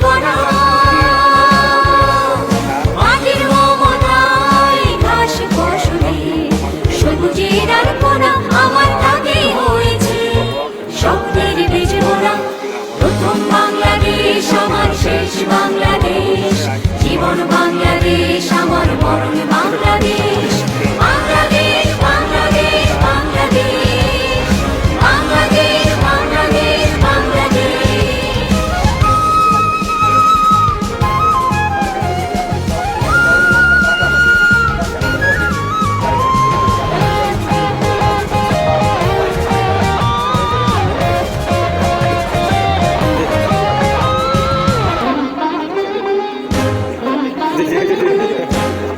কণা মাটির মমতায় ঘাস ফসলে সবুজের আর কোনা আমার তাকে হয়েছে স্বপ্নের বীজ মোরা প্রথম বাংলাদেশ আমার শেষ বাংলাদেশ জীবন বাংলাদেশ আমার মরণ বাংলাদেশ বাংলাদেশ বাংলাদেশ বাংলাদেশ বাংলাদেশ বাংলাদেশ বাংলাদেশ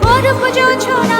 অরূপ জোছনা